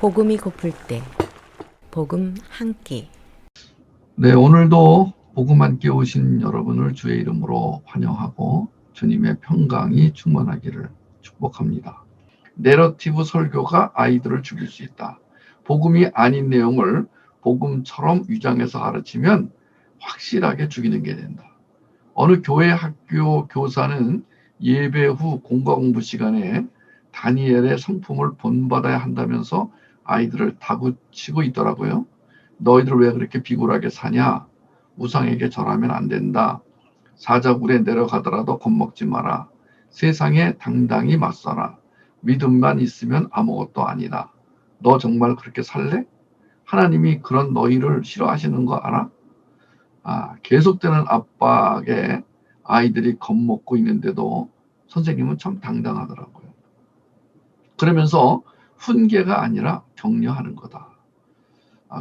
복음이 고플 때 복음 한 끼. 네, 오늘도 복음 함께 오신 여러분을 주의 이름으로 환영하고 주님의 평강이 충만하기를 축복합니다. 내러티브 설교가 아이들을 죽일 수 있다. 복음이 아닌 내용을 복음처럼 위장해서 가르치면 확실하게 죽이는 게 된다. 어느 교회 학교 교사는 예배 후 공과 공부 시간에 다니엘의 성품을 본받아야 한다면서 아이들을 다그치고 있더라고요. 너희들 왜 그렇게 비굴하게 사냐? 우상에게 절하면 안 된다. 사자굴에 내려가더라도 겁먹지 마라. 세상에 당당히 맞서라. 믿음만 있으면 아무것도 아니다. 너 정말 그렇게 살래? 하나님이 그런 너희를 싫어하시는 거 알아? 계속되는 압박에 아이들이 겁먹고 있는데도 선생님은 참 당당하더라고요. 그러면서 훈계가 아니라 격려하는 거다.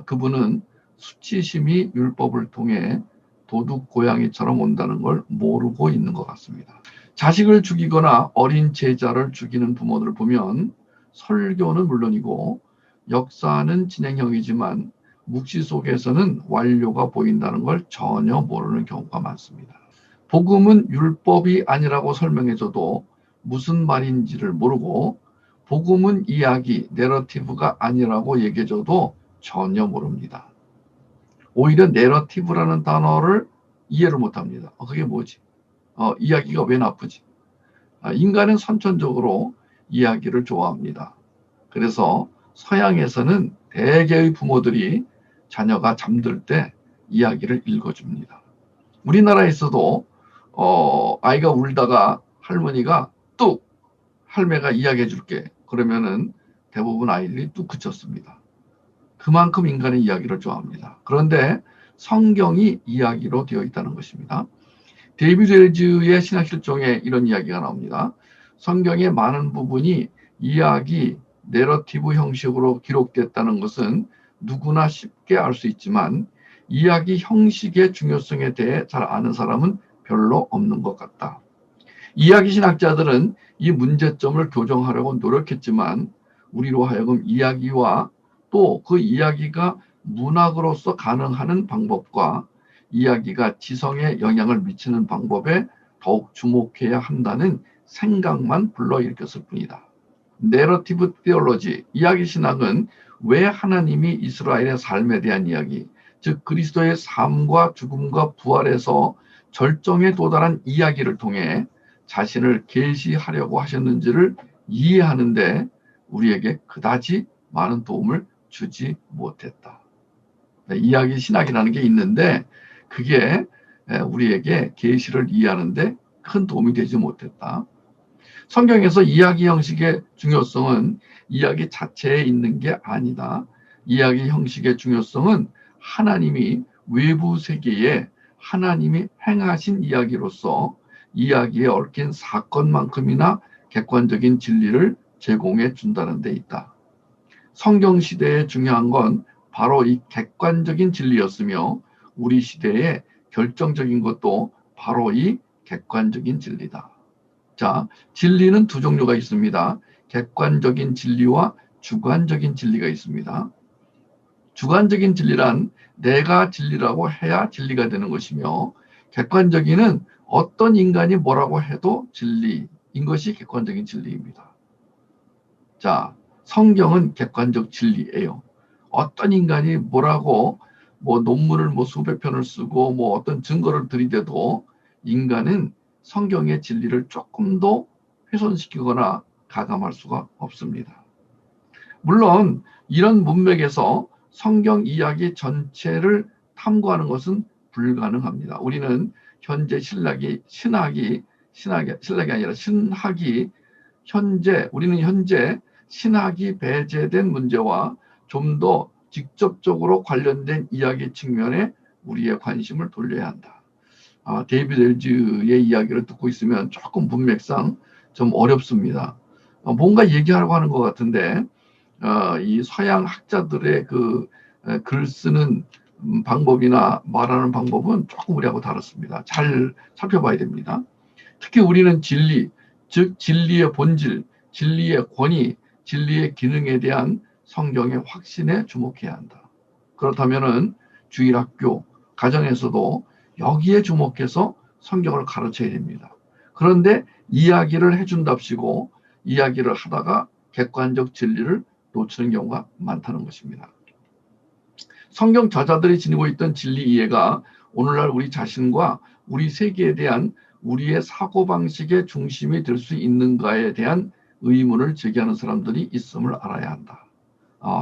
그분은 수치심이 율법을 통해 도둑 고양이처럼 온다는 걸 모르고 있는 것 같습니다. 자식을 죽이거나 어린 제자를 죽이는 부모들을 보면 설교는 물론이고 역사는 진행형이지만 묵시 속에서는 완료가 보인다는 걸 전혀 모르는 경우가 많습니다. 복음은 율법이 아니라고 설명해줘도 무슨 말인지를 모르고 복음은 이야기, 내러티브가 아니라고 얘기해줘도 전혀 모릅니다. 오히려 내러티브라는 단어를 이해를 못합니다. 그게 뭐지? 이야기가 왜 나쁘지? 인간은 선천적으로 이야기를 좋아합니다. 그래서 서양에서는 대개의 부모들이 자녀가 잠들 때 이야기를 읽어줍니다. 우리나라에서도 아이가 울다가 할머니가 뚝 할매가 이야기해 줄게 그러면은 대부분 아이들이 뚝 그쳤습니다. 그만큼 인간의 이야기를 좋아합니다. 그런데 성경이 이야기로 되어 있다는 것입니다. 데이비드 웰즈의 신학실종에 이런 이야기가 나옵니다. 성경의 많은 부분이 이야기, 내러티브 형식으로 기록됐다는 것은 누구나 쉽게 알 수 있지만 이야기 형식의 중요성에 대해 잘 아는 사람은 별로 없는 것 같다. 이야기 신학자들은 이 문제점을 교정하려고 노력했지만 우리로 하여금 이야기와 또 그 이야기가 문학으로서 가능한 방법과 이야기가 지성에 영향을 미치는 방법에 더욱 주목해야 한다는 생각만 불러일으켰을 뿐이다. 내러티브 테올로지, 이야기 신학은 왜 하나님이 이스라엘의 삶에 대한 이야기, 즉 그리스도의 삶과 죽음과 부활에서 절정에 도달한 이야기를 통해 자신을 계시하려고 하셨는지를 이해하는데 우리에게 그다지 많은 도움을 주지 못했다. 이야기 신학이라는 게 있는데 그게 우리에게 계시를 이해하는데 큰 도움이 되지 못했다. 성경에서 이야기 형식의 중요성은 이야기 자체에 있는 게 아니다. 이야기 형식의 중요성은 하나님이 외부 세계에 하나님이 행하신 이야기로서 이야기에 얽힌 사건만큼이나 객관적인 진리를 제공해 준다는 데 있다. 성경 시대에 중요한 건 바로 이 객관적인 진리였으며 우리 시대에 결정적인 것도 바로 이 객관적인 진리다. 자, 진리는 두 종류가 있습니다. 객관적인 진리와 주관적인 진리가 있습니다. 주관적인 진리란 내가 진리라고 해야 진리가 되는 것이며 객관적인은 어떤 인간이 뭐라고 해도 진리인 것이 객관적인 진리입니다. 자, 성경은 객관적 진리예요. 어떤 인간이 뭐라고 논문을 수백 편을 쓰고 어떤 증거를 들이대도 인간은 성경의 진리를 조금도 훼손시키거나 가감할 수가 없습니다. 물론 이런 문맥에서 성경 이야기 전체를 탐구하는 것은 불가능합니다. 우리는 현재 신학이 신학이 배제된 문제와 좀 더 직접적으로 관련된 이야기 측면에 우리의 관심을 돌려야 한다. 데이비드 웰즈의 이야기를 듣고 있으면 조금 문맥상 좀 어렵습니다. 뭔가 얘기하려고 하는 것 같은데 이 서양 학자들의 글 쓰는 방법이나 말하는 방법은 조금 우리하고 다릅니다. 잘 살펴봐야 됩니다. 특히 우리는 진리, 즉 진리의 본질, 진리의 권위, 진리의 기능에 대한 성경의 확신에 주목해야 한다. 그렇다면은 주일학교, 가정에서도 여기에 주목해서 성경을 가르쳐야 됩니다. 그런데 이야기를 해준답시고 이야기를 하다가 객관적 진리를 놓치는 경우가 많다는 것입니다. 성경 저자들이 지니고 있던 진리 이해가 오늘날 우리 자신과 우리 세계에 대한 우리의 사고방식의 중심이 될 수 있는가에 대한 의문을 제기하는 사람들이 있음을 알아야 한다.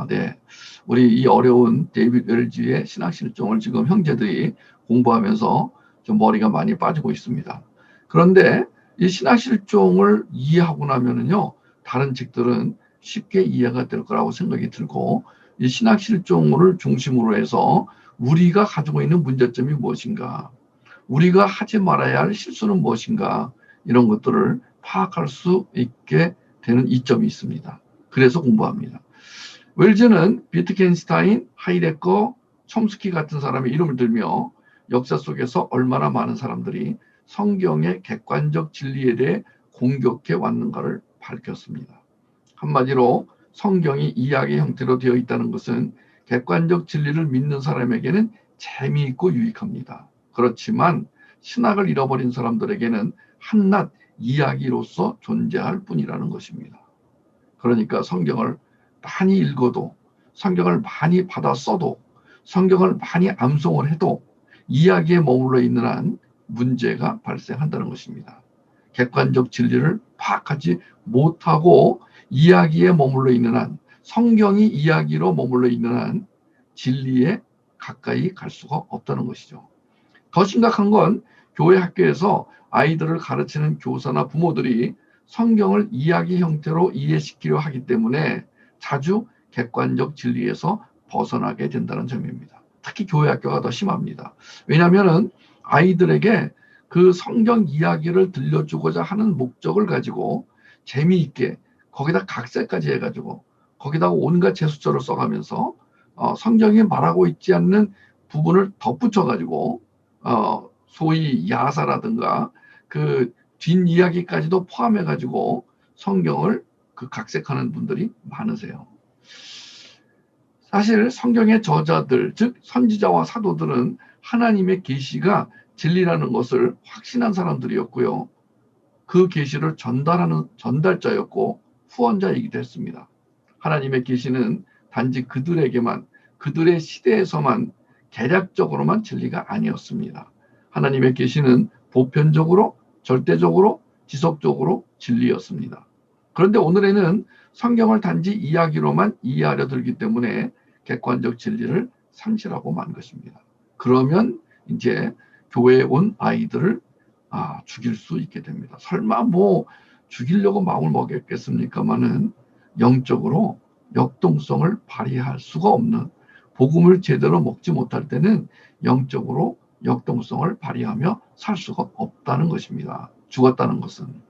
네. 우리 이 어려운 데이비드 웰즈의 신학실종을 지금 형제들이 공부하면서 좀 머리가 많이 빠지고 있습니다. 그런데 이 신학실종을 이해하고 나면은요, 다른 책들은 쉽게 이해가 될 거라고 생각이 들고, 이 신학실종을 중심으로 해서 우리가 가지고 있는 문제점이 무엇인가, 우리가 하지 말아야 할 실수는 무엇인가, 이런 것들을 파악할 수 있게 되는 이점이 있습니다. 그래서 공부합니다. 웰즈는 비트겐슈타인, 하이데거, 촘스키 같은 사람의 이름을 들며 역사 속에서 얼마나 많은 사람들이 성경의 객관적 진리에 대해 공격해 왔는가를 밝혔습니다. 한마디로 성경이 이야기 형태로 되어 있다는 것은 객관적 진리를 믿는 사람에게는 재미있고 유익합니다. 그렇지만 신학을 잃어버린 사람들에게는 한낱 이야기로서 존재할 뿐이라는 것입니다. 그러니까 성경을 많이 읽어도, 성경을 많이 받아 써도, 성경을 많이 암송을 해도 이야기에 머물러 있는 한 문제가 발생한다는 것입니다. 객관적 진리를 파악하지 못하고 이야기에 머물러 있는 한, 성경이 이야기로 머물러 있는 한 진리에 가까이 갈 수가 없다는 것이죠. 더 심각한 건 교회 학교에서 아이들을 가르치는 교사나 부모들이 성경을 이야기 형태로 이해시키려 하기 때문에 자주 객관적 진리에서 벗어나게 된다는 점입니다. 특히 교회 학교가 더 심합니다. 왜냐하면 아이들에게 그 성경 이야기를 들려주고자 하는 목적을 가지고 재미있게 거기다 각색까지 해가지고 거기다가 온갖 제수처를 써가면서 성경이 말하고 있지 않는 부분을 덧붙여가지고 소위 야사라든가 그 뒷이야기까지도 포함해가지고 성경을 그 각색하는 분들이 많으세요. 사실 성경의 저자들, 즉 선지자와 사도들은 하나님의 계시가 진리라는 것을 확신한 사람들이었고요. 그 계시를 전달하는 전달자였고 후원자이기도 했습니다. 하나님의 계시는 단지 그들에게만, 그들의 시대에서만 개략적으로만 진리가 아니었습니다. 하나님의 계시는 보편적으로, 절대적으로, 지속적으로 진리였습니다. 그런데 오늘에는 성경을 단지 이야기로만 이해하려 들기 때문에 객관적 진리를 상실하고 만 것입니다. 그러면 이제 교회에 온 아이들을 죽일 수 있게 됩니다. 설마 뭐 죽이려고 마음을 먹였겠습니까마는 영적으로 역동성을 발휘할 수가 없는, 복음을 제대로 먹지 못할 때는 영적으로 역동성을 발휘하며 살 수가 없다는 것입니다. 죽었다는 것은.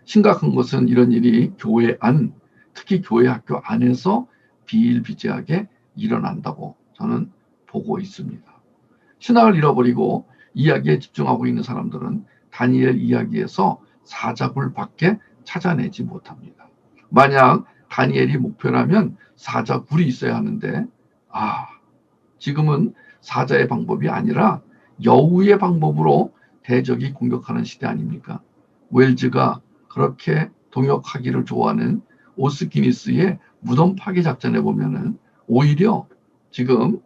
심각한 것은 이런 일이 교회 안, 특히 교회 학교 안에서 비일비재하게 일어난다고 저는 보고 있습니다. 신학을 잃어버리고 이야기에 집중하고 있는 사람들은 다니엘 이야기에서 사자굴밖에 찾아내지 못합니다. 만약 다니엘이 목표라면 사자굴이 있어야 하는데 지금은 사자의 방법이 아니라 여우의 방법으로 대적이 공격하는 시대 아닙니까? 웰즈가 그렇게 동역하기를 좋아하는 오스기니스의 무덤 파괴 작전에 보면은 오히려 지금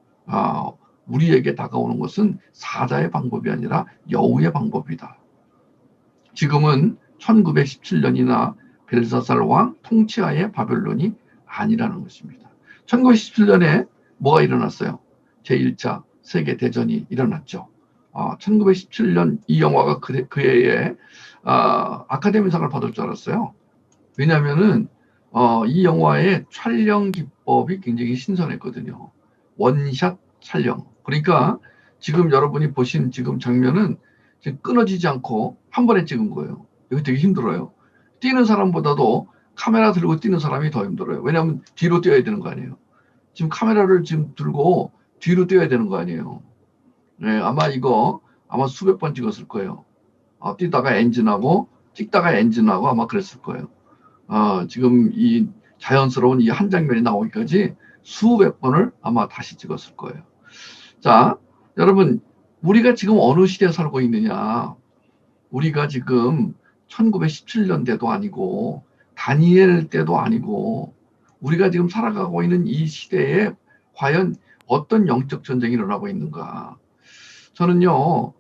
우리에게 다가오는 것은 사자의 방법이 아니라 여우의 방법이다. 지금은 1917년이나 벨사살 왕 통치하에 바벨론이 아니라는 것입니다. 1917년에 뭐가 일어났어요? 제1차 세계대전이 일어났죠. 1917년 이 영화가 그 해에 아카데미상을 받을 줄 알았어요. 왜냐하면은 이 영화의 촬영 기법이 굉장히 신선했거든요. 원샷 촬영. 그러니까 지금 여러분이 보신 지금 장면은 지금 끊어지지 않고 한 번에 찍은 거예요. 이거 되게 힘들어요. 뛰는 사람보다도 카메라 들고 뛰는 사람이 더 힘들어요. 왜냐하면 뒤로 뛰어야 되는 거 아니에요. 지금 카메라를 지금 들고 뒤로 뛰어야 되는 거 아니에요. 네, 아마 수백 번 찍었을 거예요. 뛰다가 엔진하고 찍다가 엔진하고 아마 그랬을 거예요. 지금 이 자연스러운 이 한 장면이 나오기까지 수백 번을 아마 다시 찍었을 거예요. 자, 여러분, 우리가 지금 어느 시대에 살고 있느냐? 우리가 지금 1917년대도 아니고 다니엘 때도 아니고 우리가 지금 살아가고 있는 이 시대에 과연 어떤 영적 전쟁이 일어나고 있는가? 저는요,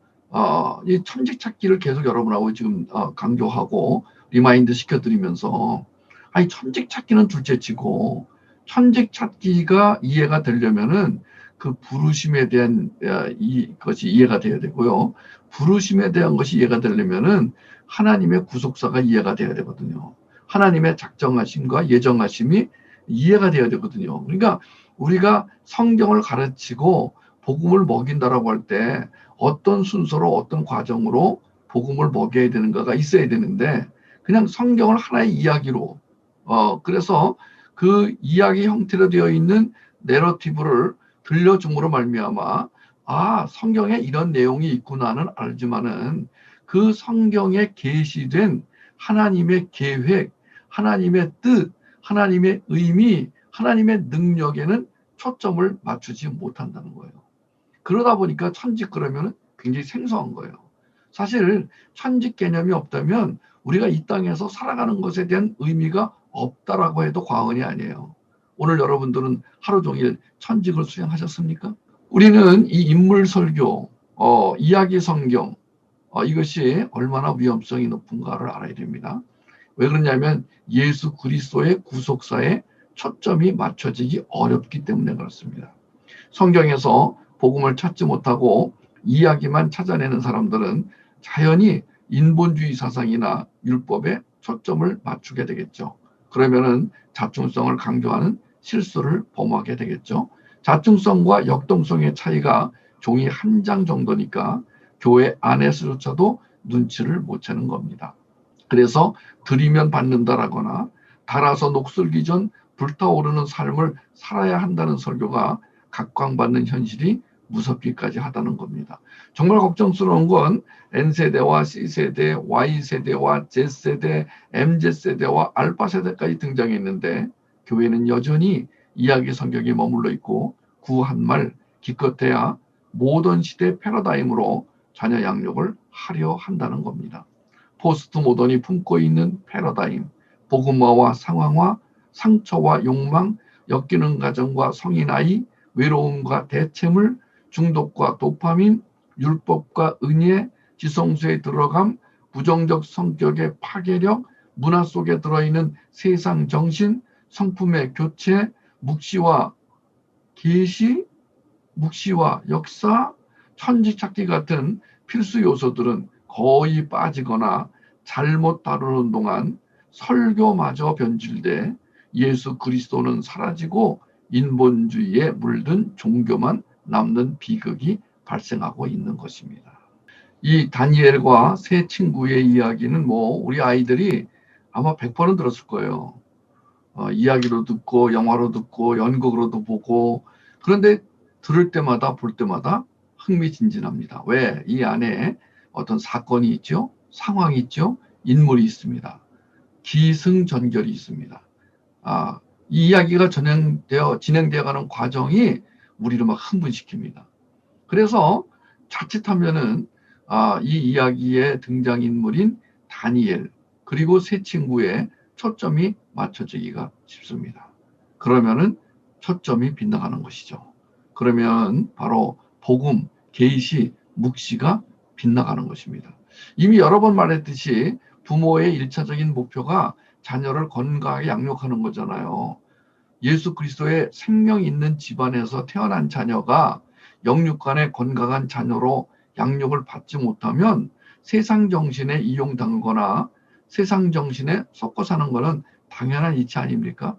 이 천직 찾기를 계속 여러분하고 지금 강조하고 리마인드 시켜드리면서, 아니, 천직 찾기는 둘째치고, 천직 찾기가 이해가 되려면은 그 부르심에 대한 것이 이해가 돼야 되고요. 부르심에 대한 것이 이해가 되려면은 하나님의 구속사가 이해가 돼야 되거든요. 하나님의 작정하심과 예정하심이 이해가 돼야 되거든요. 그러니까 우리가 성경을 가르치고 복음을 먹인다라고 할 때 어떤 순서로 어떤 과정으로 복음을 먹여야 되는가가 있어야 되는데 그냥 성경을 하나의 이야기로 그래서 그 이야기 형태로 되어 있는 내러티브를 들려줌으로 말미암아 성경에 이런 내용이 있구나는 알지만은 그 성경에 계시된 하나님의 계획, 하나님의 뜻, 하나님의 의미, 하나님의 능력에는 초점을 맞추지 못한다는 거예요. 그러다 보니까 천직 그러면 굉장히 생소한 거예요. 사실 천직 개념이 없다면 우리가 이 땅에서 살아가는 것에 대한 의미가 없다라고 해도 과언이 아니에요. 오늘 여러분들은 하루 종일 천직을 수행하셨습니까? 우리는 이 인물 설교, 이야기 성경, 이것이 얼마나 위험성이 높은가를 알아야 됩니다. 왜 그러냐면 예수 그리스도의 구속사에 초점이 맞춰지기 어렵기 때문에 그렇습니다. 성경에서 복음을 찾지 못하고 이야기만 찾아내는 사람들은 자연히 인본주의 사상이나 율법에 초점을 맞추게 되겠죠. 그러면은 자충성을 강조하는 실수를 범하게 되겠죠. 자충성과 역동성의 차이가 종이 한 장 정도니까 교회 안에서조차도 눈치를 못 채는 겁니다. 그래서 드리면 받는다라거나 달아서 녹슬기 전 불타오르는 삶을 살아야 한다는 설교가 각광받는 현실이 무섭기까지 하다는 겁니다. 정말 걱정스러운 건 N세대와 C세대, Y세대와 Z세대, MZ세대와 알파세대까지 등장했는데 교회는 여전히 이야기 성경에 머물러 있고 구한말 기껏해야 모던 시대 패러다임으로 자녀 양육을 하려 한다는 겁니다. 포스트 모던이 품고 있는 패러다임, 복음화와 상황화, 상처와 욕망, 엮이는 가정과 성인 아이, 외로움과 대체물, 중독과 도파민, 율법과 은혜, 지성소에 들어감, 부정적 성격의 파괴력, 문화 속에 들어있는 세상 정신, 성품의 교체, 묵시와 계시, 묵시와 역사, 천지 찾기 같은 필수 요소들은 거의 빠지거나 잘못 다루는 동안 설교마저 변질돼 예수 그리스도는 사라지고 인본주의에 물든 종교만 남는 비극이 발생하고 있는 것입니다. 이 다니엘과 세 친구의 이야기는 우리 아이들이 아마 100번은 들었을 거예요. 이야기로 듣고 영화로 듣고 연극으로도 보고 그런데 들을 때마다 볼 때마다 흥미진진합니다. 왜? 이 안에 어떤 사건이 있죠. 상황이 있죠. 인물이 있습니다. 기승전결이 있습니다. 이 이야기가 진행되어가는 과정이 우리를 막 흥분시킵니다. 그래서 자칫하면은 이 이야기의 등장인물인 다니엘 그리고 세 친구의 초점이 맞춰지기가 쉽습니다. 그러면은 초점이 빗나가는 것이죠. 그러면 바로 복음, 계시, 묵시가 빗나가는 것입니다. 이미 여러 번 말했듯이 부모의 1차적인 목표가 자녀를 건강하게 양육하는 거잖아요. 예수 그리스도의 생명 있는 집안에서 태어난 자녀가 영육간의 건강한 자녀로 양육을 받지 못하면 세상 정신에 이용당하거나 세상 정신에 섞어 사는 것은 당연한 이치 아닙니까?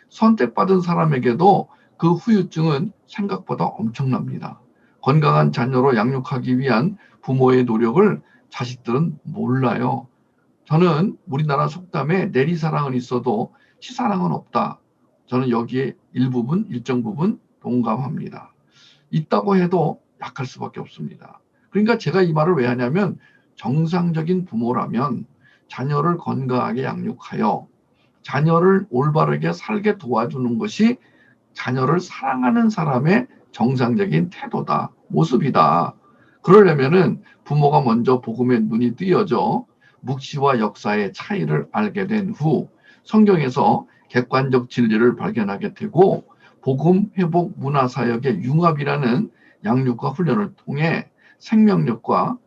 선택받은 사람에게도 그 후유증은 생각보다 엄청납니다. 건강한 자녀로 양육하기 위한 부모의 노력을 자식들은 몰라요. 저는 우리나라 속담에 내리사랑은 있어도 시사랑은 없다. 저는 여기에 일정 부분 동감합니다. 있다고 해도 약할 수밖에 없습니다. 그러니까 제가 이 말을 왜 하냐면 정상적인 부모라면 자녀를 건강하게 양육하여 자녀를 올바르게 살게 도와주는 것이 자녀를 사랑하는 사람의 정상적인 태도다, 모습이다. 그러려면은 부모가 먼저 복음에 눈이 띄어져 묵시와 역사의 차이를 알게 된 후 성경에서 객관적 진리를 발견하게 되고 복음 회복 문화 사역의 융합이라는 양육과 훈련을 통해 생명력과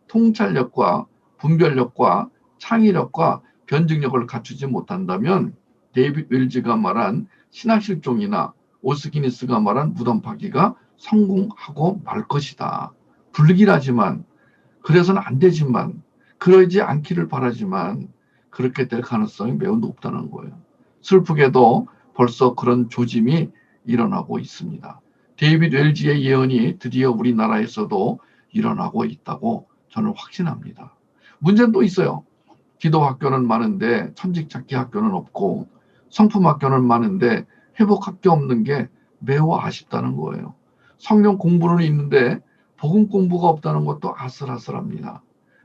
통찰력과 분별력과 창의력과 변증력을 갖추지 못한다면 데이빗 웰즈가 말한 신학실종이나 오스기니스가 말한 무덤 파기가 성공하고 말 것이다. 불길하지만 그래서는 안 되지만 그러지 않기를 바라지만 그렇게 될 가능성이 매우 높다는 거예요. 슬프게도 벌써 그런 조짐이 일어나고 있습니다. 데이빗 웰즈의 예언이 드디어 우리나라에서도 일어나고 있다고 저는 확신합니다. 문제는 또 있어요. 기도 학교는 많은데 천직 찾기 학교는 없고 성품 학교는 많은데 회복 학교 없는 게 매우 아쉽다는 거예요. 성경 공부는 있는데 복음 공부가 없다는 것도 아슬아슬합니다.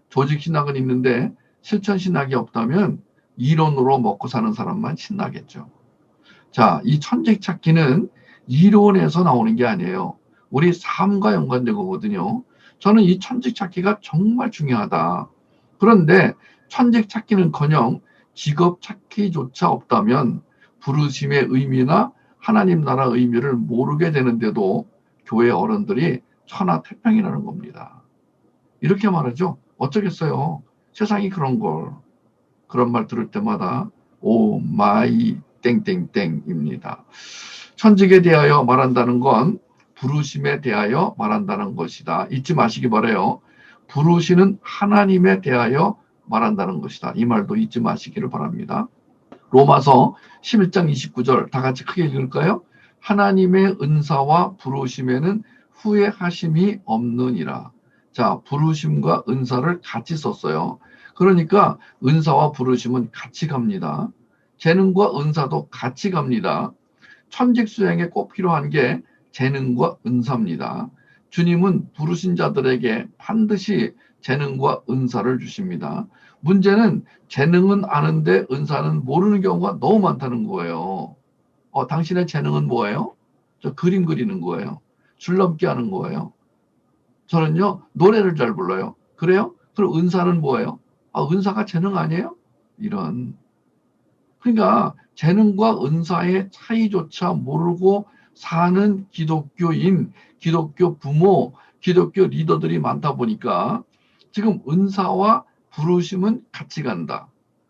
조직 신학은 있는데 실천 신학이 없다면 이론으로 먹고 사는 사람만 신나겠죠. 자, 이 천직 찾기는 이론에서 나오는 게 아니에요. 우리 삶과 연관된 거거든요. 저는 이 천직 찾기가 정말 중요하다. 그런데 천직 찾기는커녕 직업 찾기조차 없다면 부르심의 의미나 하나님 나라 의미를 모르게 되는데도 교회 어른들이 천하태평이라는 겁니다. 이렇게 말하죠. 어쩌겠어요. 세상이 그런 걸. 그런 말 들을 때마다 오 마이 땡땡땡입니다. 천직에 대하여 말한다는 건 부르심에 대하여 말한다는 것이다. 잊지 마시기 바라요. 부르시는 하나님에 대하여 말한다는 것이다. 이 말도 잊지 마시기를 바랍니다. 로마서 11장 29절 다 같이 크게 읽을까요? 하나님의 은사와 부르심에는 후회하심이 없느니라. 자, 부르심과 은사를 같이 썼어요. 그러니까 은사와 부르심은 같이 갑니다. 재능과 은사도 같이 갑니다. 천직 수행에 꼭 필요한 게 재능과 은사입니다. 주님은 부르신 자들에게 반드시 재능과 은사를 주십니다. 문제는 재능은 아는데 은사는 모르는 경우가 너무 많다는 거예요. 당신의 재능은 뭐예요? 저 그림 그리는 거예요. 줄넘기 하는 거예요. 저는요, 노래를 잘 불러요. 그래요? 그럼 은사는 뭐예요? 은사가 재능 아니에요? 이런. 그러니까 재능과 은사의 차이조차 모르고 사는 기독교인, 기독교 부모, 기독교 리더들이 많다 보니까 지금 은사와 부르심은 같이 간다.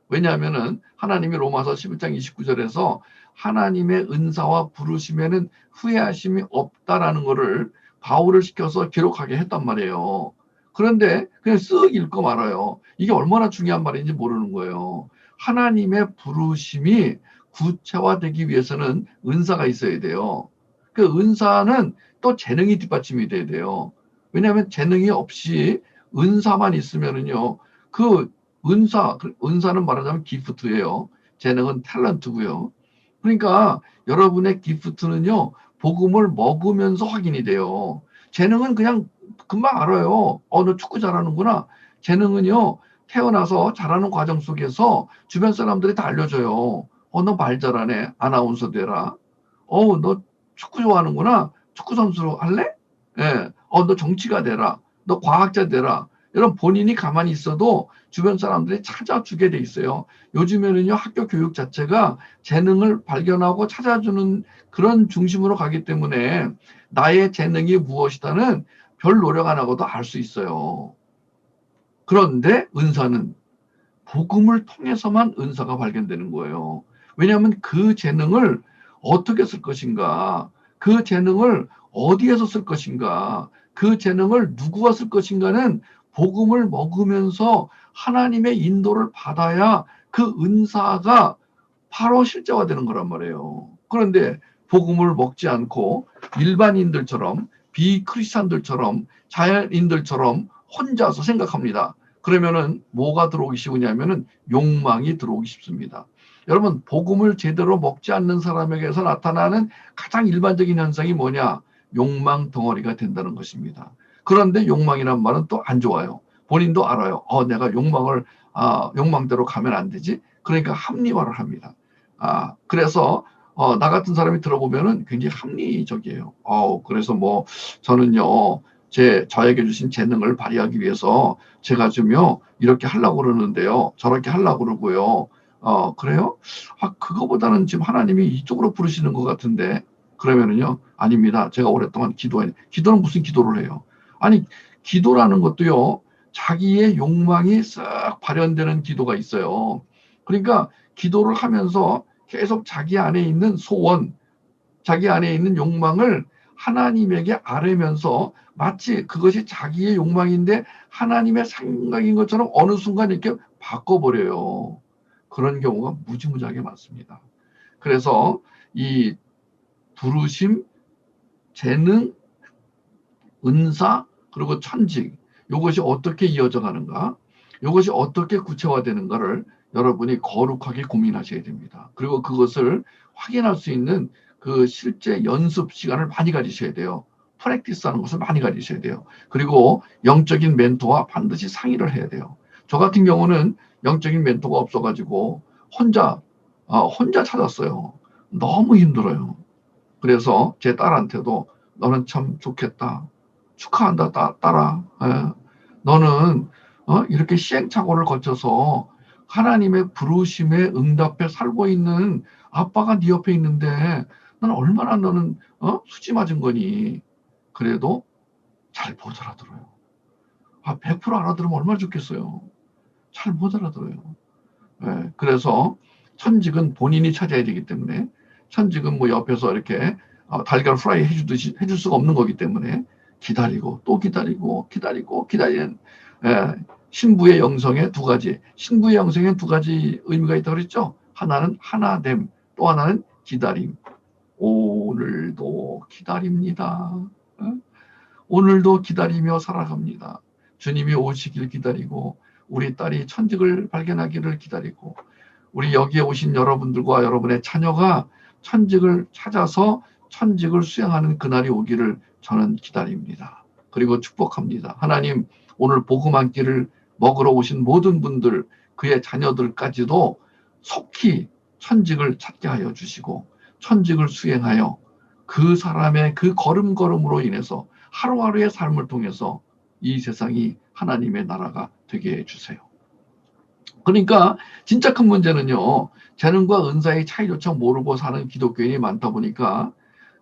왜냐하면은 하나님이 로마서 11장 29절에서 하나님의 은사와 부르심에는 후회하심이 없다라는 것을 바울을 시켜서 기록하게 했단 말이에요. 그런데 그냥 쓱 읽고 말아요. 이게 얼마나 중요한 말인지 모르는 거예요. 하나님의 부르심이 구체화되기 위해서는 은사가 있어야 돼요. 그 은사는 또 재능이 뒷받침이 돼야 돼요. 왜냐하면 재능이 없이 은사만 있으면은요, 그 은사는 말하자면 기프트예요. 재능은 탤런트고요. 그러니까 여러분의 기프트는요, 복음을 먹으면서 확인이 돼요. 재능은 그냥 금방 알아요. 너 축구 잘하는구나. 재능은요, 태어나서 잘하는 과정 속에서 주변 사람들이 다 알려줘요. 너 말 잘하네. 아나운서 되라. 너 축구 좋아하는구나. 축구 선수로 할래? 예. 너 정치가 되라. 너 과학자 되라. 이런 본인이 가만히 있어도 주변 사람들이 찾아주게 돼 있어요. 요즘에는요, 학교 교육 자체가 재능을 발견하고 찾아주는 그런 중심으로 가기 때문에 나의 재능이 무엇이다는 별 노력 안 하고도 알 수 있어요. 그런데 은사는 복음을 통해서만 은사가 발견되는 거예요. 왜냐하면 그 재능을 어떻게 쓸 것인가, 그 재능을 어디에서 쓸 것인가, 그 재능을 누구와 쓸 것인가는 복음을 먹으면서 하나님의 인도를 받아야 그 은사가 바로 실제화되는 거란 말이에요. 그런데 복음을 먹지 않고 일반인들처럼 비크리스찬들처럼 자연인들처럼 혼자서 생각합니다. 그러면은 뭐가 들어오기 쉬우냐면은 욕망이 들어오기 쉽습니다. 여러분, 복음을 제대로 먹지 않는 사람에게서 나타나는 가장 일반적인 현상이 뭐냐? 욕망 덩어리가 된다는 것입니다. 그런데 욕망이란 말은 또 안 좋아요. 본인도 알아요. 내가 욕망대로 가면 안 되지. 그러니까 합리화를 합니다. 그래서 나 같은 사람이 들어보면은 굉장히 합리적이에요. 그래서 뭐 저는요, 저에게 주신 재능을 발휘하기 위해서 제가 좀요, 이렇게 하려고 그러는데요, 저렇게 하려고 그러고요. 그래요? 그거보다는 지금 하나님이 이쪽으로 부르시는 것 같은데, 그러면은요, 아닙니다. 제가 오랫동안 기도는 무슨 기도를 해요? 아니, 기도라는 것도요, 자기의 욕망이 싹 발현되는 기도가 있어요. 그러니까 기도를 하면서 계속 자기 안에 있는 소원, 자기 안에 있는 욕망을 하나님에게 아뢰면서 마치 그것이 자기의 욕망인데 하나님의 생각인 것처럼 어느 순간 이렇게 바꿔버려요. 그런 경우가 무지무지하게 많습니다. 그래서 이 부르심, 재능, 은사, 그리고 천직, 이것이 어떻게 이어져 가는가, 이것이 어떻게 구체화되는가를 여러분이 거룩하게 고민하셔야 됩니다. 그리고 그것을 확인할 수 있는 그 실제 연습 시간을 많이 가지셔야 돼요. 프랙티스 하는 것을 많이 가지셔야 돼요. 그리고 영적인 멘토와 반드시 상의를 해야 돼요. 저 같은 경우는 영적인 멘토가 없어가지고 혼자 찾았어요. 너무 힘들어요. 그래서 제 딸한테도 너는 참 좋겠다. 축하한다, 딸아. 너는 이렇게 시행착오를 거쳐서 하나님의 부르심에 응답해 살고 있는 아빠가 네 옆에 있는데 넌 얼마나 너는 수지 맞은 거니. 그래도 잘 못 알아들어요. 100% 알아들으면 얼마나 좋겠어요. 잘 못 알아들어요. 그래서 천직은 본인이 찾아야 되기 때문에, 천직은 뭐 옆에서 이렇게 달걀 프라이 해줄 수가 없는 거기 때문에 기다리고 또 기다리는, 신부의 영성에 두 가지, 신부의 영성에 두 가지 의미가 있다고 그랬죠. 하나는 하나됨, 또 하나는 기다림. 오늘도 기다립니다. 오늘도 기다리며 살아갑니다. 주님이 오시길 기다리고 우리 딸이 천직을 발견하기를 기다리고 우리 여기에 오신 여러분들과 여러분의 자녀가 천직을 찾아서 천직을 수행하는 그날이 오기를 저는 기다립니다. 그리고 축복합니다. 하나님, 오늘 복음 한 끼를 먹으러 오신 모든 분들, 그의 자녀들까지도 속히 천직을 찾게 하여 주시고 천직을 수행하여 그 사람의 그 걸음걸음으로 인해서 하루하루의 삶을 통해서 이 세상이 하나님의 나라가 되게 해주세요. 그러니까 진짜 큰 문제는요, 재능과 은사의 차이조차 모르고 사는 기독교인이 많다 보니까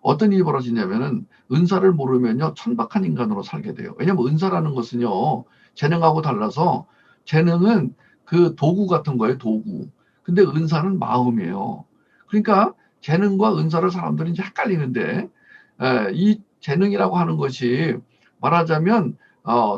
어떤 일이 벌어지냐면은 은사를 모르면요, 천박한 인간으로 살게 돼요. 왜냐면 은사라는 것은요, 재능하고 달라서 재능은 그 도구 같은 거예요, 도구. 근데 은사는 마음이에요. 그러니까 재능과 은사를 사람들이 이제 헷갈리는데, 이 재능이라고 하는 것이 말하자면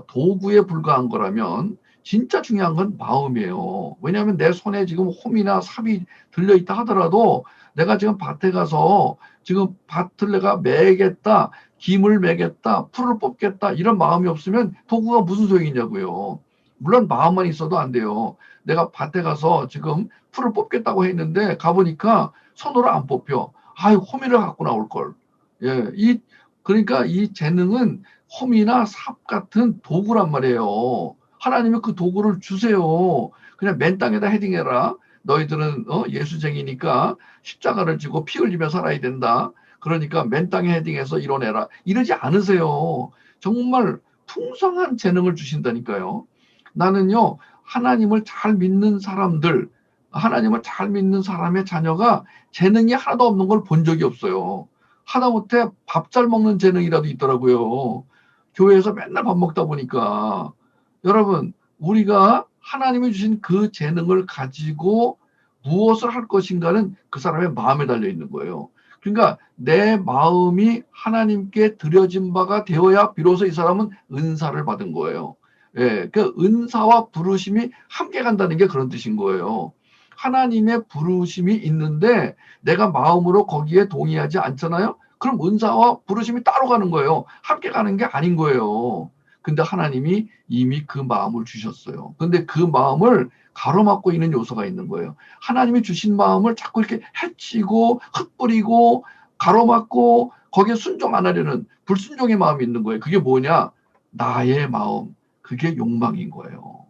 도구에 불과한 거라면 진짜 중요한 건 마음이에요. 왜냐하면 내 손에 지금 홈이나 삽이 들려있다 하더라도 내가 지금 밭에 가서 지금 밭을 내가 매겠다, 김을 매겠다, 풀을 뽑겠다 이런 마음이 없으면 도구가 무슨 소용이냐고요. 물론 마음만 있어도 안 돼요. 내가 밭에 가서 지금 풀을 뽑겠다고 했는데 가보니까 손으로 안 뽑혀. 호미를 갖고 나올 걸. 그러니까 이 재능은 홈이나 삽 같은 도구란 말이에요. 하나님은 그 도구를 주세요. 그냥 맨 땅에다 헤딩해라. 너희들은 예수쟁이니까 십자가를 지고 피 흘리며 살아야 된다. 그러니까 맨 땅에 헤딩해서 이뤄내라. 이러지 않으세요. 정말 풍성한 재능을 주신다니까요. 나는요, 하나님을 잘 믿는 사람의 자녀가 재능이 하나도 없는 걸 본 적이 없어요. 하다못해 밥 잘 먹는 재능이라도 있더라고요. 교회에서 맨날 밥 먹다 보니까. 여러분, 우리가 하나님이 주신 그 재능을 가지고 무엇을 할 것인가는 그 사람의 마음에 달려 있는 거예요. 그러니까 내 마음이 하나님께 드려진 바가 되어야 비로소 이 사람은 은사를 받은 거예요. 그 은사와 부르심이 함께 간다는 게 그런 뜻인 거예요. 하나님의 부르심이 있는데 내가 마음으로 거기에 동의하지 않잖아요. 그럼 은사와 부르심이 따로 가는 거예요. 함께 가는 게 아닌 거예요. 근데 하나님이 이미 그 마음을 주셨어요. 근데 그 마음을 가로막고 있는 요소가 있는 거예요. 하나님이 주신 마음을 자꾸 이렇게 해치고 흩뿌리고 가로막고 거기에 순종 안 하려는 불순종의 마음이 있는 거예요. 그게 뭐냐? 나의 마음. 그게 욕망인 거예요.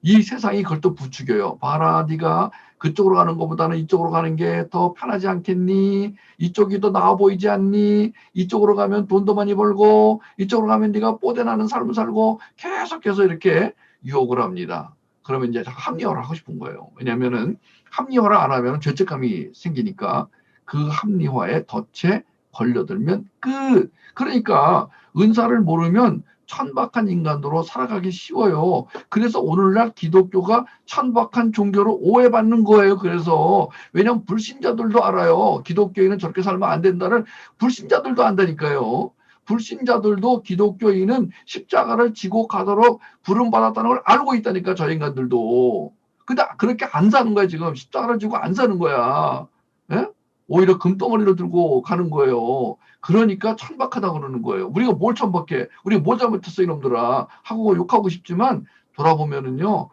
이 세상이 그걸 또 부추겨요. 봐라, 네가 그쪽으로 가는 것보다는 이쪽으로 가는 게 더 편하지 않겠니? 이쪽이 더 나아 보이지 않니? 이쪽으로 가면 돈도 많이 벌고 이쪽으로 가면 네가 뽀대나는 삶을 살고 계속해서 이렇게 유혹을 합니다. 그러면 이제 합리화를 하고 싶은 거예요. 왜냐면은 합리화를 안 하면 죄책감이 생기니까 그 합리화에 덫에 걸려들면 끝. 그러니까 은사를 모르면 천박한 인간으로 살아가기 쉬워요. 그래서 오늘날 기독교가 천박한 종교로 오해받는 거예요. 그래서 왜냐하면 불신자들도 알아요. 기독교인은 저렇게 살면 안 된다를 불신자들도 안다니까요. 불신자들도 기독교인은 십자가를 지고 가도록 부름받았다는 걸 알고 있다니까, 저 인간들도. 근데 그렇게 안 사는 거야. 지금 십자가를 지고 안 사는 거야. 예? 오히려 금덩어리를 들고 가는 거예요. 그러니까 천박하다 그러는 거예요. 우리가 뭘 천박해? 우리가 뭘 잘못했어 이놈들아 하고 욕하고 싶지만 돌아보면은요.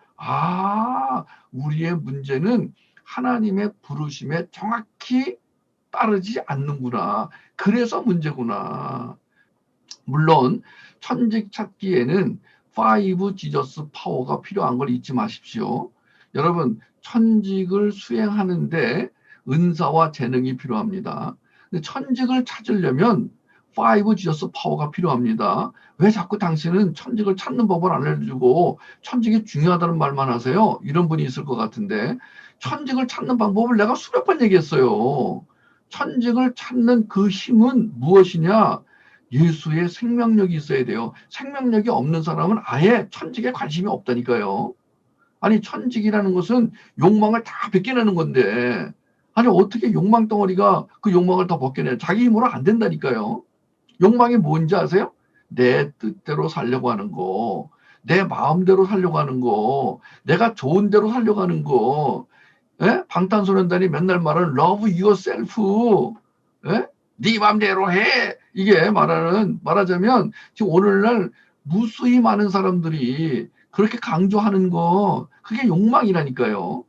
우리의 문제는 하나님의 부르심에 정확히 따르지 않는구나. 그래서 문제구나. 물론 천직 찾기에는 5 지저스 파워가 필요한 걸 잊지 마십시오. 여러분, 천직을 수행하는데 은사와 재능이 필요합니다. 근데 천직을 찾으려면 5 지저스 파워가 필요합니다. 왜 자꾸 당신은 천직을 찾는 법을 안 알려주고 천직이 중요하다는 말만 하세요? 이런 분이 있을 것 같은데, 천직을 찾는 방법을 내가 수백 번 얘기했어요. 천직을 찾는 그 힘은 무엇이냐? 예수의 생명력이 있어야 돼요. 생명력이 없는 사람은 아예 천직에 관심이 없다니까요. 아니, 천직이라는 것은 욕망을 다 벗겨내는 건데, 아니 어떻게 욕망 덩어리가 그 욕망을 다 벗겨내? 자기 힘으로 안 된다니까요. 욕망이 뭔지 아세요? 내 뜻대로 살려고 하는 거, 내 마음대로 살려고 하는 거, 내가 좋은 대로 살려고 하는 거. 예? 방탄소년단이 맨날 말하는 love yourself. 예? 네 맘대로 해. 이게 말하자면 지금 오늘날 무수히 많은 사람들이 그렇게 강조하는 거, 그게 욕망이라니까요.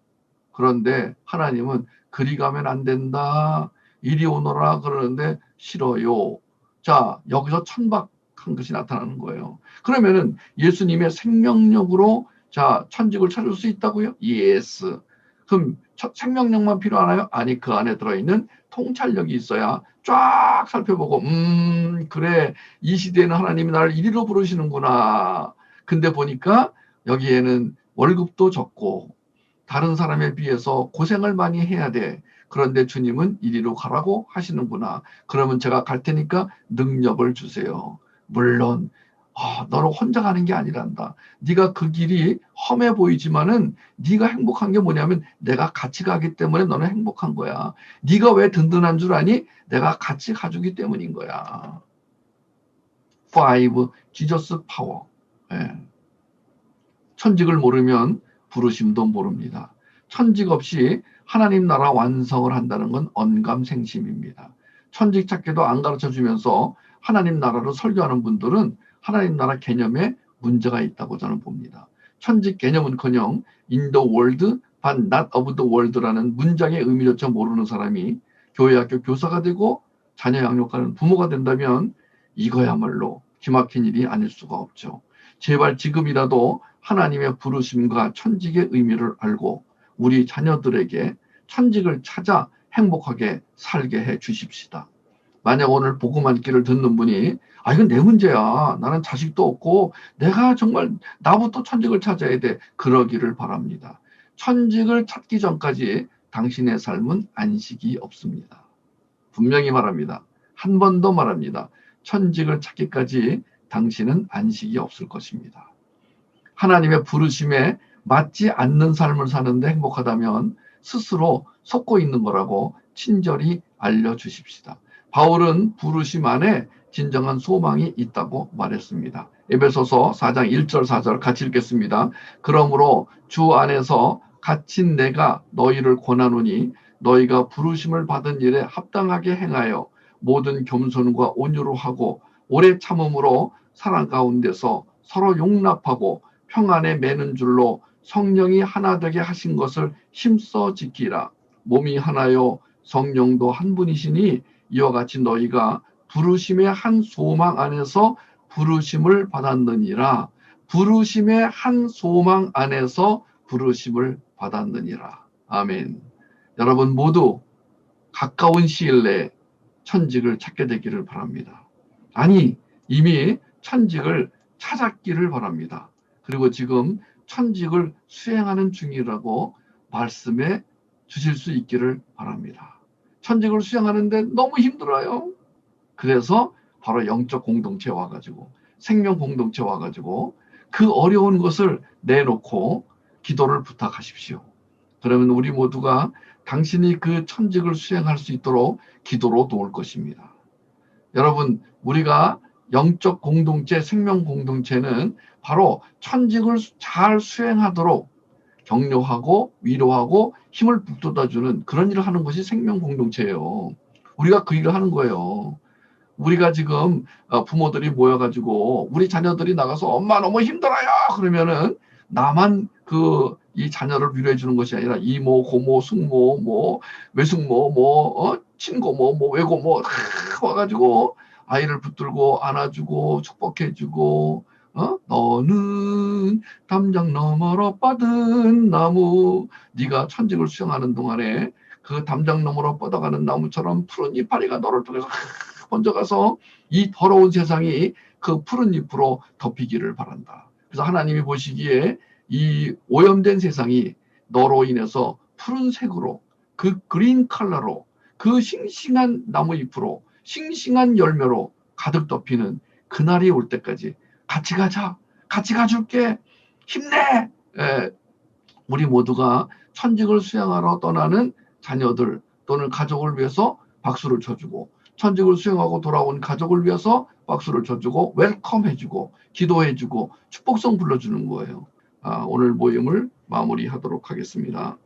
그런데 하나님은 그리 가면 안 된다. 이리 오너라 그러는데 싫어요. 자, 여기서 천박한 것이 나타나는 거예요. 그러면은 예수님의 생명력으로 자, 천직을 찾을 수 있다고요? 예스. 그럼 생명력만 필요하나요? 아니, 그 안에 들어있는 통찰력이 있어야 쫙 살펴보고 그래, 이 시대에는 하나님이 나를 이리로 부르시는구나. 근데 보니까 여기에는 월급도 적고 다른 사람에 비해서 고생을 많이 해야 돼. 그런데 주님은 이리로 가라고 하시는구나. 그러면 제가 갈 테니까 능력을 주세요. 물론 너는 혼자 가는 게 아니란다. 네가 그 길이 험해 보이지만은 네가 행복한 게 뭐냐면 내가 같이 가기 때문에 너는 행복한 거야. 네가 왜 든든한 줄 아니? 내가 같이 가주기 때문인 거야. 5 지저스 파워. 예. 천직을 모르면 부르심도 모릅니다. 천직 없이 하나님 나라 완성을 한다는 건 언감생심입니다. 천직 찾기도 안 가르쳐주면서 하나님 나라를 설교하는 분들은 하나님 나라 개념에 문제가 있다고 저는 봅니다. 천직 개념은커녕 in the world but not of the world라는 문장의 의미조차 모르는 사람이 교회 학교 교사가 되고 자녀 양육하는 부모가 된다면 이거야말로 기막힌 일이 아닐 수가 없죠. 제발 지금이라도 하나님의 부르심과 천직의 의미를 알고 우리 자녀들에게 천직을 찾아 행복하게 살게 해 주십시다. 만약 오늘 복음 읽기를 듣는 분이 이건 내 문제야. 나는 자식도 없고 내가 정말 나부터 천직을 찾아야 돼. 그러기를 바랍니다. 천직을 찾기 전까지 당신의 삶은 안식이 없습니다. 분명히 말합니다. 한 번 더 말합니다. 천직을 찾기까지 당신은 안식이 없을 것입니다. 하나님의 부르심에 맞지 않는 삶을 사는데 행복하다면 스스로 속고 있는 거라고 친절히 알려주십시다. 바울은 부르심 안에 진정한 소망이 있다고 말했습니다. 에베소서 4장 1절 4절 같이 읽겠습니다. 그러므로 주 안에서 갇힌 내가 너희를 권하노니 너희가 부르심을 받은 일에 합당하게 행하여 모든 겸손과 온유로 하고 오래 참음으로 사랑 가운데서 서로 용납하고 평안에 매는 줄로 성령이 하나 되게 하신 것을 힘써 지키라. 몸이 하나요 성령도 한 분이시니 이와 같이 너희가 부르심의 한 소망 안에서 부르심을 받았느니라. 부르심의 한 소망 안에서 부르심을 받았느니라. 아멘. 여러분 모두 가까운 시일 내에 천직을 찾게 되기를 바랍니다. 아니, 이미 천직을 찾았기를 바랍니다. 그리고 지금 천직을 수행하는 중이라고 말씀해 주실 수 있기를 바랍니다. 천직을 수행하는데 너무 힘들어요. 그래서 바로 영적 공동체 와가지고, 생명 공동체 와가지고 그 어려운 것을 내놓고 기도를 부탁하십시오. 그러면 우리 모두가 당신이 그 천직을 수행할 수 있도록 기도로 도울 것입니다. 여러분, 우리가 영적 공동체, 생명 공동체는 바로 천직을 잘 수행하도록 격려하고 위로하고 힘을 북돋아주는 그런 일을 하는 것이 생명 공동체예요. 우리가 그 일을 하는 거예요. 우리가 지금 부모들이 모여가지고 우리 자녀들이 나가서 엄마 너무 힘들어요 그러면은 나만 이 자녀를 위로해 주는 것이 아니라 이모, 고모, 숙모, 뭐 외숙모, 친고모, 외고모 와가지고 아이를 붙들고 안아주고 축복해주고 너는 담장 너머로 뻗은 나무, 네가 천직을 수행하는 동안에 그 담장 너머로 뻗어가는 나무처럼 푸른 이파리가 너를 통해서 번져가서 이 더러운 세상이 그 푸른 잎으로 덮이기를 바란다. 그래서 하나님이 보시기에 이 오염된 세상이 너로 인해서 푸른색으로 그 그린 컬러로 그 싱싱한 나무 잎으로 싱싱한 열매로 가득 덮이는 그날이 올 때까지 같이 가자. 같이 가줄게. 힘내. 우리 모두가 천직을 수행하러 떠나는 자녀들 또는 가족을 위해서 박수를 쳐주고 천직을 수행하고 돌아온 가족을 위해서 박수를 쳐주고 웰컴해주고 기도해주고 축복성 불러주는 거예요. 오늘 모임을 마무리하도록 하겠습니다.